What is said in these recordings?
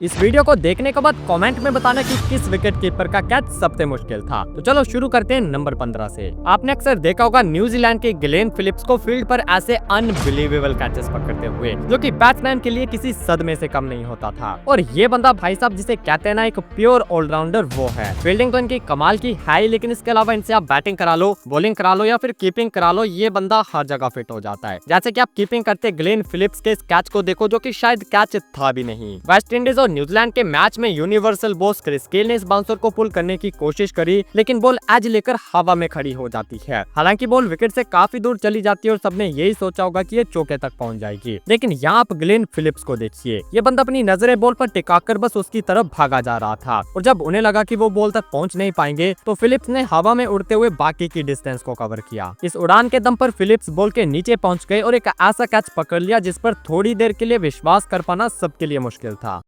इस वीडियो को देखने के बाद कमेंट में बताना कि किस विकेट कीपर का कैच सबसे मुश्किल था। तो चलो शुरू करते हैं नंबर 15 से। आपने अक्सर देखा होगा न्यूजीलैंड के ग्लेन फिलिप्स को फील्ड पर ऐसे अनबिलीवेबल कैचेस पकड़ते हुए, जो कि बैट्समैन के लिए किसी सदमे से कम नहीं होता था। और ये बंदा भाई साहब जिसे कहते हैं ना एक प्योर ऑलराउंडर वो है। फील्डिंग तो इनकी कमाल की है ही, लेकिन इसके अलावा इनसे आप बैटिंग करा लो, बॉलिंग करा लो या फिर कीपिंग करा लो, ये बंदा हर जगह फिट हो जाता है। जैसे कि आप कीपिंग करते ग्लेन फिलिप्स के इस कैच को देखो, जो कि शायद कैच था भी नहीं। वेस्ट इंडीज और न्यूजीलैंड के मैच में यूनिवर्सल बॉस क्रिस गेल ने इस बाउंसर को पुल करने की कोशिश करी, लेकिन बॉल एज लेकर हवा में खड़ी हो जाती है। हालांकि बॉल विकेट से काफी दूर चली जाती है और सबने यही सोचा होगा कि ये चौके तक पहुंच जाएगी, लेकिन यहाँ आप ग्लेन फिलिप्स को देखिए। ये बंदा अपनी नजरें बॉल पर टिकाकर बस उसकी तरफ भागा जा रहा था, और जब उन्हें लगा कि वो बॉल तक पहुंच नहीं पाएंगे तो फिलिप्स ने हवा में उड़ते हुए बाकी की डिस्टेंस को कवर किया। इस उड़ान के दम पर फिलिप्स बॉल के नीचे पहुंच गए और एक ऐसा कैच पकड़ लिया जिस पर थोड़ी देर के लिए विश्वास कर पाना सबके लिए मुश्किल था।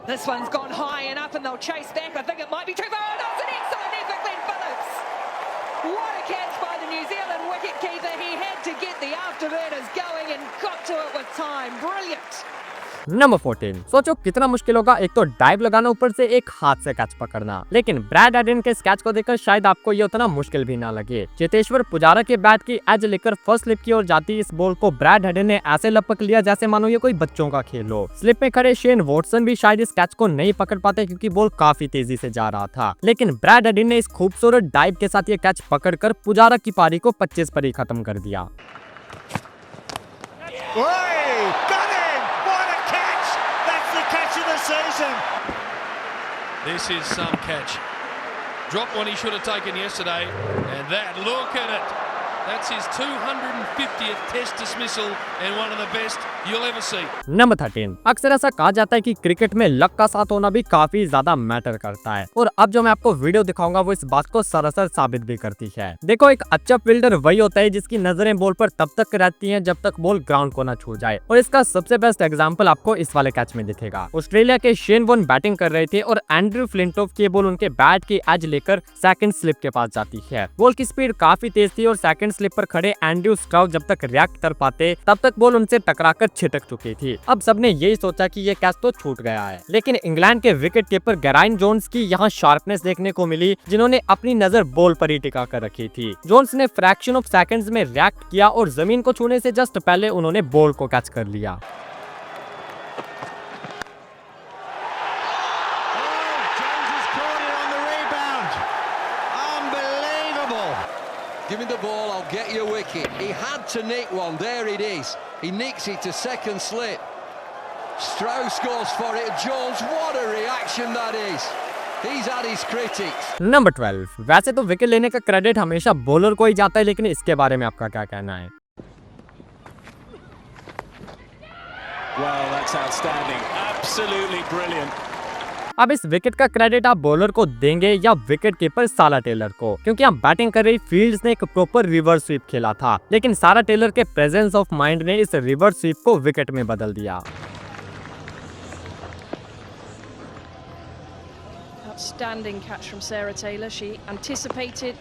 This one's gone high and up and they'll chase back. I think it might be too far. Oh, no, it's an excellent effort, Glenn Phillips. What a catch by the New Zealand wicketkeeper. He had to get the afterburners going and got to it with time. Brilliant. Number 14। सोचो कितना मुश्किल होगा, एक तो dive लगाना, ऊपर से एक हाथ से कैच पकड़ना। लेकिन ब्रैड एडन के इस कैच को देखकर शायद आपको ये उतना मुश्किल भी ना लगे। चेतेश्वर पुजारा के बैट की एज लेकर फर्स्ट स्लिप की ओर जाती इस बॉल को ब्रैड एडन ने ऐसे लपक लिया जैसे मानो ये कोई बच्चों का खेल हो। स्लिप में खड़े शेन वॉटसन भी शायद इस कैच को नहीं पकड़ पाते क्योंकि बॉल काफी तेजी से जा रहा था, लेकिन ब्रैड एडन ने इस खूबसूरत डाइव के साथ ये कैच पकड़कर पुजारा की पारी को 25 पर ही खत्म कर दिया। This is some catch. Dropped one he should have taken yesterday, and that, look at it. That's his 250th test dismissal and one of the best you'll ever see. Number 13। अक्सर ऐसा कहा जाता है कि क्रिकेट में luck का साथ होना भी काफी ज्यादा मैटर करता है, और अब जो मैं आपको वीडियो दिखाऊंगा वो इस बात को सरासर साबित भी करती है। देखो, एक अच्छा फील्डर वही होता है जिसकी नजरें बॉल पर तब तक रहती हैं जब तक बॉल ग्राउंड को ना छू जाए, और इसका सबसे बेस्ट एग्जांपल आपको इस वाले कैच में दिखेगा। ऑस्ट्रेलिया के शेन वॉन बैटिंग कर रहे थे और एंड्रयू फ्लिंटॉफ की बॉल उनके बैट की एज लेकर सेकंड स्लिप के पास जाती है। बॉल की स्पीड काफी तेज थी और सेकंड स्लिप पर खड़े एंड्रयू स्ट्राउक जब तक रिएक्ट कर पाते तब तक बॉल उनसे टकराकर छिटक चुकी थी। अब सबने यही सोचा कि ये कैच तो छूट गया है, लेकिन इंग्लैंड के विकेट कीपर गैराइन जोन्स की यहाँ शार्पनेस देखने को मिली, जिन्होंने अपनी नजर बॉल पर ही टिका कर रखी थी। जोन्स ने फ्रैक्शन ऑफ सेकंड्स में रिएक्ट किया और जमीन को छूने से जस्ट पहले उन्होंने बॉल को कैच कर लिया। Give me the ball, I'll get you a wicket. He had to nick one, there it is. He nicks it to second slip. Strauss goes for it, Jones, what a reaction that is. He's had his critics. Number 12। वैसे तो wicket लेने का credit हमेशा bowler को ही जाता है, लेकिन इसके बारे में आपका क्या कहना है? Well, that's outstanding. Absolutely brilliant. अब इस विकेट का क्रेडिट आप बॉलर को देंगे या विकेट कीपर सारा टेलर को, क्योंकि आप बैटिंग कर रही फील्ड्स ने एक प्रॉपर रिवर्स स्वीप खेला था, लेकिन सारा टेलर के प्रेजेंस ऑफ माइंड ने इस रिवर्स स्वीप को विकेट में बदल दिया। Outstanding catch from Sarah Taylor. She anticipated,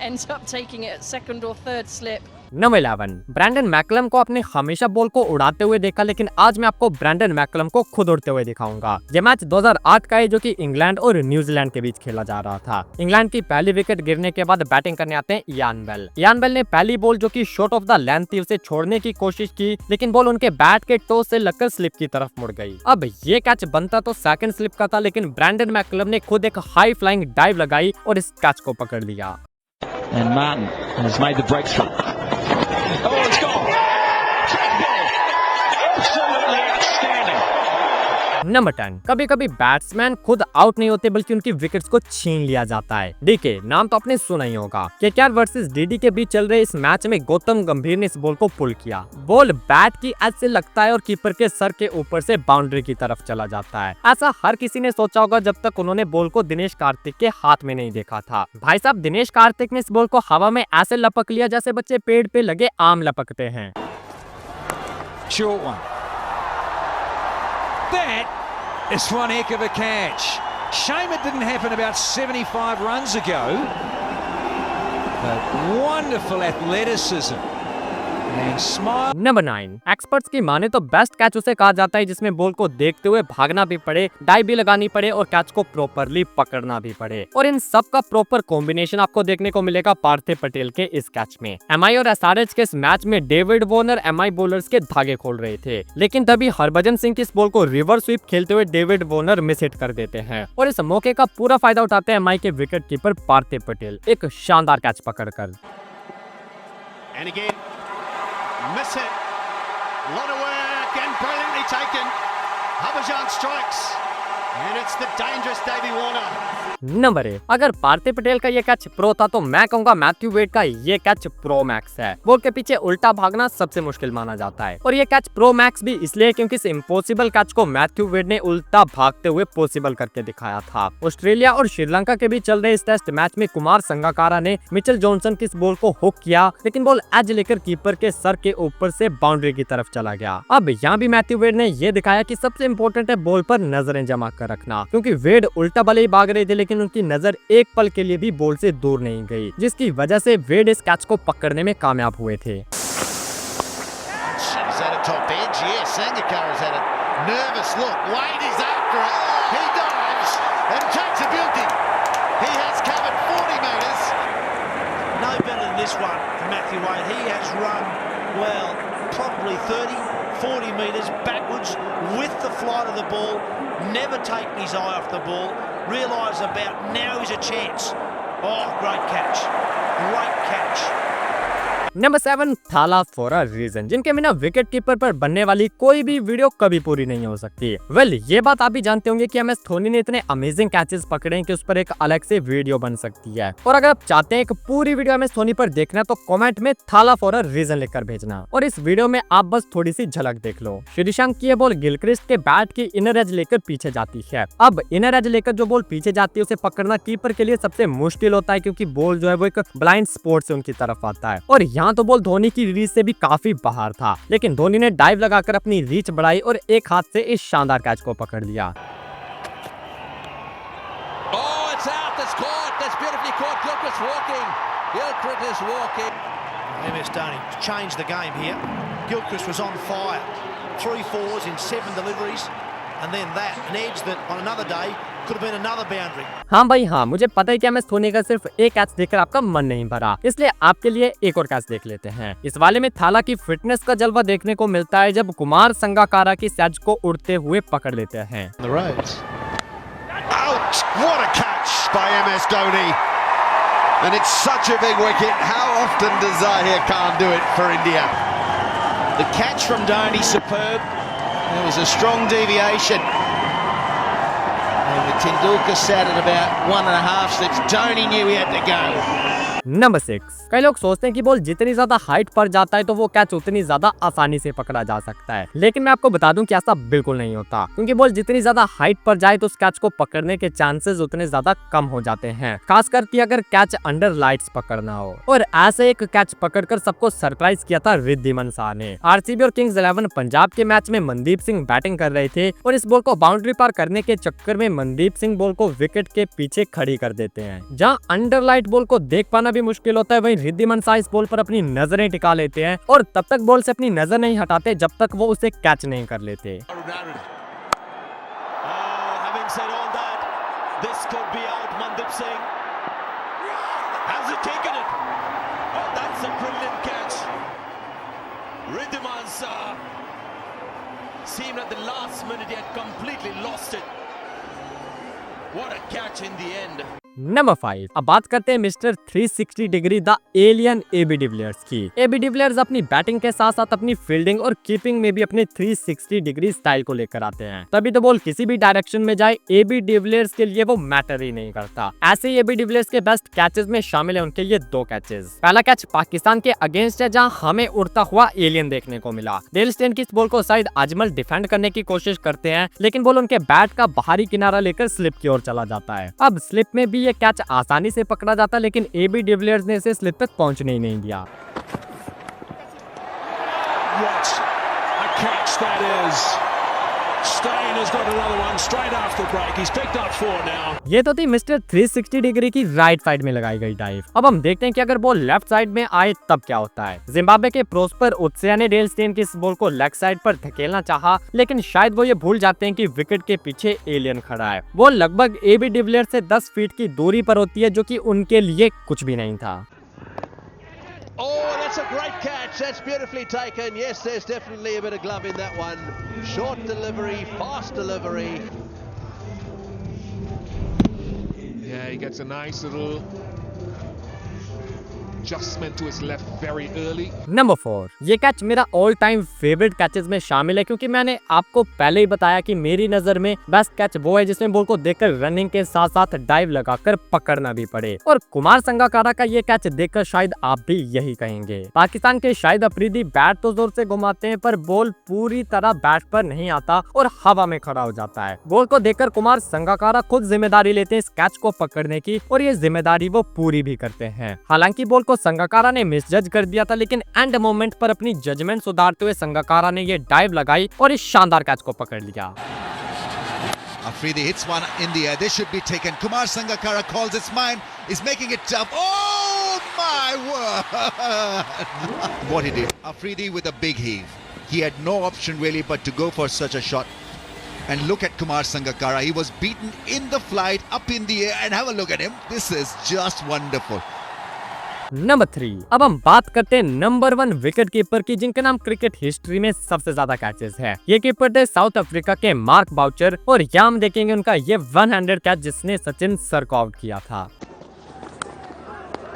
ends up taking it at second or third slip. Number 11। Brendon McCullum को आपने हमेशा बॉल को उड़ाते हुए देखा, लेकिन आज मैं आपको ब्रैंडन मैकलम को खुद उड़ते हुए दिखाऊंगा। ये मैच 2008 का है, जो कि इंग्लैंड और न्यूजीलैंड के बीच खेला जा रहा था। इंग्लैंड की पहली विकेट गिरने के बाद बैटिंग करने आते हैं इयान बेल। इयान बेल ने पहली बॉल जो कि शॉर्ट ऑफ द लेंथ थी उसे छोड़ने की कोशिश की, लेकिन बॉल उनके बैट के टो से लगकर स्लिप की तरफ मुड़ गई। अब ये कैच बनता तो सेकंड स्लिप का था, लेकिन ब्रैंडन मैकलम ने खुद एक हाई फ्लाइंग डाइव लगाई और इस कैच को पकड़ लिया। And Martin has made the breakthrough. Oh, it's gone. Absolutely outstanding. Number 10। कभी कभी बैट्समैन खुद आउट नहीं होते बल्कि उनकी विकेट्स को छीन लिया जाता है। डीके नाम तो आपने सुना ही होगा। केकेआर वर्सेस डीडी के बीच चल रहे इस मैच में गौतम गंभीर ने इस बॉल को पुल किया। बॉल बैट की एज से लगता है और कीपर के सर के ऊपर से बाउंड्री की तरफ चला जाता है। ऐसा हर किसी ने सोचा होगा जब तक उन्होंने बॉल को दिनेश कार्तिक के हाथ में नहीं देखा था। भाई साहब, दिनेश कार्तिक ने इस बॉल को हवा में ऐसे लपक लिया जैसे बच्चे पेड़ पे लगे आम लपकते हैं। Short one. That is one heck of a catch. Shame it didn't happen about 75 runs ago. But wonderful athleticism And smile. Number 9, experts की माने तो बेस्ट कैच उसे कहा जाता है जिसमें बॉल को देखते हुए भागना भी पड़े, डाइव भी लगानी पड़े और कैच को प्रॉपरली पकड़ना भी पड़े। और इन सब का प्रॉपर कॉम्बिनेशन आपको देखने को मिलेगा पार्थिव पटेल के इस कैच में। एमआई और एसआरएच के इस मैच में डेविड वार्नर एमआई बॉलर्स के धागे खोल रहे थे, लेकिन तभी हरभजन सिंह की इस बॉल को रिवर्स स्वीप खेलते हुए डेविड वार्नर मिस हिट कर देते हैं और इस मौके का पूरा फायदा उठाते हैं एमआई के विकेट कीपर पार्थिव पटेल एक शानदार कैच पकड़कर। And again, miss it. A lot of work and brilliantly taken. Harbhajan strikes. And it's the dangerous Davey Warner. Number 1, अगर पार्थिव पटेल का ये कैच प्रो था तो मैं कहूंगा मैथ्यू वेड का ये कैच प्रो मैक्स है। बॉल के पीछे उल्टा भागना सबसे मुश्किल माना जाता है और ये कैच प्रो मैक्स भी इसलिए क्योंकि इस इम्पॉसिबल कैच को मैथ्यू वेड ने उल्टा भागते हुए पॉसिबल करके दिखाया था। ऑस्ट्रेलिया और श्रीलंका के बीच चल रहे इस टेस्ट मैच में कुमार संगाकारा ने मिचेल जॉनसन की इस बॉल को हुक किया, लेकिन बॉल एज लेकर कीपर के सर के ऊपर से बाउंड्री की तरफ चला गया। अब यहाँ भी मैथ्यू वेड ने ये दिखाया कि सबसे इम्पोर्टेंट है बॉल पर नजरें जमा कर रखना, क्योंकि वेड उल्टा भले ही भाग रहे थे लेकिन उनकी नजर एक पल के लिए भी बॉल से दूर नहीं गई, जिसकी वजह से वेड इस कैच को पकड़ने में कामयाब हुए थे। Probably 30-40 metres backwards with the flight of the ball, never taking his eye off the ball, realise about now is a chance. Oh, great catch. Great catch. Number 7, थाला फॉर अ रीजन, जिनके बिना wicket keeper पर बनने वाली कोई भी video कभी पूरी नहीं हो सकती। वेल, ये बात आप भी जानते होंगे कि एमएस धोनी ने इतने अमेजिंग कैचेस पकड़े हैं कि उस पर एक अलग से वीडियो बन सकती है। और अगर आप चाहते हैं एक पूरी वीडियो एमएस धोनी पर देखना तो कमेंट में थाला फॉर अ रीजन लिखकर भेजना और इस वीडियो में आप बस थोड़ी सी झलक देख लो। श्रीशांत की ये बॉल गिलक्रिस्ट के बैट की इनर एज लेकर पीछे जाती है। अब इनर एज लेकर जो बॉल पीछे जाती है उसे पकड़ना कीपर के लिए सबसे मुश्किल होता है, क्योंकि बॉल जो है वो एक ब्लाइंड स्पॉट से उनकी तरफ आता है और यहाँ तो बॉल धोनी की रीच से भी काफी बाहर था, लेकिन धोनी ने डाइव लगाकर अपनी रीच बढ़ाई और एक हाथ से इस शानदार कैच को पकड़ लिया। MS Dhoni changed the game here. Gilchrist was on fire. 3 fours in 7 deliveries. And then that, an edge that on another day could have been another boundary. हाँ भाई हाँ, मुझे पता है कि एमएस धोनी का सिर्फ एक कैच देखकर आपका मन नहीं भरा, इसलिए आपके लिए एक और कैच देख लेते हैं। इस वाले में थाला की फिटनेस का जलवा देखने को मिलता है जब कुमार संगाकारा की सैज को उड़ते हुए पकड़ लेते हैं। Out! What a catch by MS Dhoni. And it's such a big wicket. How often does Zahir Khan do it for India? The catch from Dhoni, superb. There was a strong deviation. And Tendulkar sat at about 1.5 slips. Dhoni knew he had to go. Number 6, कई लोग सोचते हैं कि ball जितनी ज्यादा height पर जाता है तो वो कैच उतनी ज्यादा आसानी से पकड़ा जा सकता है, लेकिन मैं आपको बता दूं कि ऐसा बिल्कुल नहीं होता, क्योंकि बॉल जितनी ज्यादा हाइट पर जाए तो उस कैच को पकड़ने के चांसेस उतने ज्यादा कम हो जाते हैं, खासकर कि अगर कैच अंडर लाइट्स पकड़ना हो। और ऐसे एक कैच पकड़कर सबको सरप्राइज किया था रिद्धिमान शाह ने। आरसीबी और किंग्स 11 पंजाब के मैच में मनदीप सिंह बैटिंग कर रहे थे और इस बॉल को बाउंड्री पार करने के चक्कर में मनदीप सिंह बॉल को विकेट के पीछे खड़ी कर देते हैं। जहाँ अंडर लाइट बॉल को देख पाना भी मुश्किल होता है, वहीं रिद्धिमान शाह इस बॉल पर अपनी नजरें टिका लेते हैं और तब तक बॉल से अपनी नजर नहीं हटाते जब तक वो उसे कैच नहीं कर लेते। नंबर 5, अब बात करते हैं mister 360 degree the alien AB de Villiers की। एबी डिविलियर्स अपनी बैटिंग के साथ साथ अपनी फील्डिंग और कीपिंग में भी अपने 360 डिग्री स्टाइल को लेकर आते हैं, तभी तो बॉल किसी भी डायरेक्शन में जाए एबी डिविलियर्स के लिए वो मैटर ही नहीं करता। ऐसे ही एबी डिविलियर्स के बेस्ट कैचेस में शामिल है उनके ये 2 कैचेस। पहला कैच पाकिस्तान के अगेंस्ट है जहां हमें उड़ता हुआ एलियन देखने को मिला। डेल स्टेन की इस बॉल को शायद अजमल डिफेंड करने की कोशिश करते हैं, लेकिन बॉल उनके बैट का बाहरी किनारा लेकर स्लिप की ओर चला जाता है। अब स्लिप में भी ये कैच आसानी से पकड़ा जाता, लेकिन एबी डिविलियर्स ने इसे स्लिप तक पहुंचने ही नहीं दिया। What a catch that is. Staying has got another one straight after the break. He's picked up 4 now. ये तो थी मिस्टर 360 डिग्री की राइट साइड में लगाई गई डाइव। अब हम देखते हैं कि अगर बॉल लेफ्ट साइड में आए तब क्या होता है। जिम्बाब्वे के प्रोस्पर उत्सिया ने डेल स्टेन की इस बॉल को लेग साइड पर धकेलना चाहा, लेकिन शायद वो ये भूल जाते हैं कि विकेट के पीछे एलियन खड़ा है। बॉल लगभग एबी डिविलियर्स से 10 फीट की दूरी पर होती है, जो कि उनके लिए कुछ भी नहीं था। Oh, that's a great catch. That's beautifully taken. Yes, there's definitely a bit of glove in that one. Short delivery, fast delivery. Yeah, he gets a nice little adjustment to his left very early. Number 4, ये catch मेरा all time favourite catches में शामिल है, क्योंकि मैंने आपको पहले ही बताया कि मेरी नजर में बेस्ट कैच वो है जिसमें बॉल को देखकर रनिंग के साथ साथ डाइव लगाकर पकड़ना भी पड़े। और कुमार संगाकारा का ये कैच देखकर शायद आप भी यही कहेंगे। पाकिस्तान के शाहिद अफरीदी बैट तो जोर से घुमाते हैं, पर बॉल पूरी तरह बैट पर नहीं आता और हवा में खड़ा हो जाता है। बॉल को देखकर कुमार संगाकारा खुद जिम्मेदारी लेते हैं इस कैच को पकड़ने की, और ये जिम्मेदारी वो पूरी भी करते हैं। हालांकि बॉल को संगाकारा ने मिसजज कर दिया था, लेकिन एंड मोमेंट पर अपनी जजमेंट सुधारते हुए संगाकारा ने ये डाइव लगाई और इस शानदार कैच को पकड़ लिया। Afridi hits one in the air. This should be taken. Kumar Sangakkara calls its mine. Is making it tough. Oh my word! What he did. Afridi with a big heave. He had no option really but to go for such a shot. And look at Kumar Sangakkara. He was beaten in the flight, up in the air, and have a look at him. This is just wonderful. Number 3, अब हम बात करते हैं number 1 wicket keeper की, जिनके नाम cricket history में सबसे ज्यादा कैचेस है। ये कीपर थे साउथ अफ्रीका के मार्क बाउचर, और यहाँ हम देखेंगे उनका ये 100 कैच जिसने सचिन सर को आउट किया था।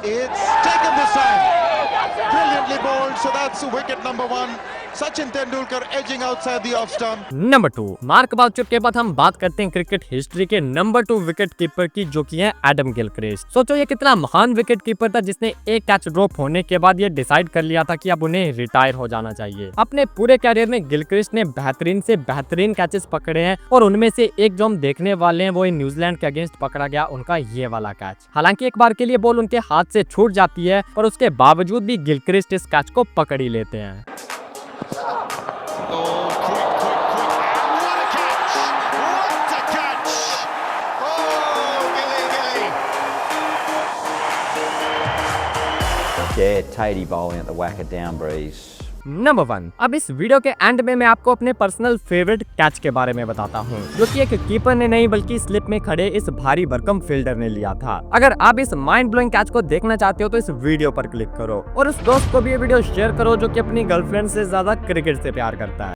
It's taken this time. Brilliantly bowled, so that's wicket number 1. Sachin Tendulkar edging outside the off stump. Number 2, Mark Boucher के बाद हम बात करते हैं क्रिकेट हिस्ट्री के नंबर 2 विकेट कीपर की, जो कि है एडम गिलक्रिस्ट। सोचो ये कितना महान विकेट कीपर था, जिसने एक कैच ड्रॉप होने के बाद ये डिसाइड कर लिया था कि अब उन्हें रिटायर हो जाना चाहिए। अपने पूरे कैरियर में गिलक्रिस्ट ने बेहतरीन से बेहतरीन कैचेस पकड़े हैं, और उनमें से एक जो हम देखने वाले हैं वो न्यूजीलैंड के अगेंस्ट पकड़ा गया उनका ये वाला कैच। हालांकि एक बार के लिए बॉल उनके हाथ से छूट जाती है, और उसके बावजूद भी गिलक्रिस्ट इस कैच को पकड़ ही लेते हैं। Yeah, Tatey bowling at the whacker down breeze. Number 1, अब इस वीडियो के एंड में मैं आपको अपने पर्सनल फेवरेट कैच के बारे में बताता हूँ, जो कि एक कीपर ने नहीं बल्कि स्लिप में खड़े इस भारी भरकम फील्डर ने लिया था। अगर आप इस माइंड ब्लोइंग कैच को देखना चाहते हो तो इस वीडियो पर क्लिक करो, और उस दोस्त को भी ये वीडियो शेयर करो जो कि अपनी गर्लफ्रेंड से ज्यादा क्रिकेट से प्यार करता है।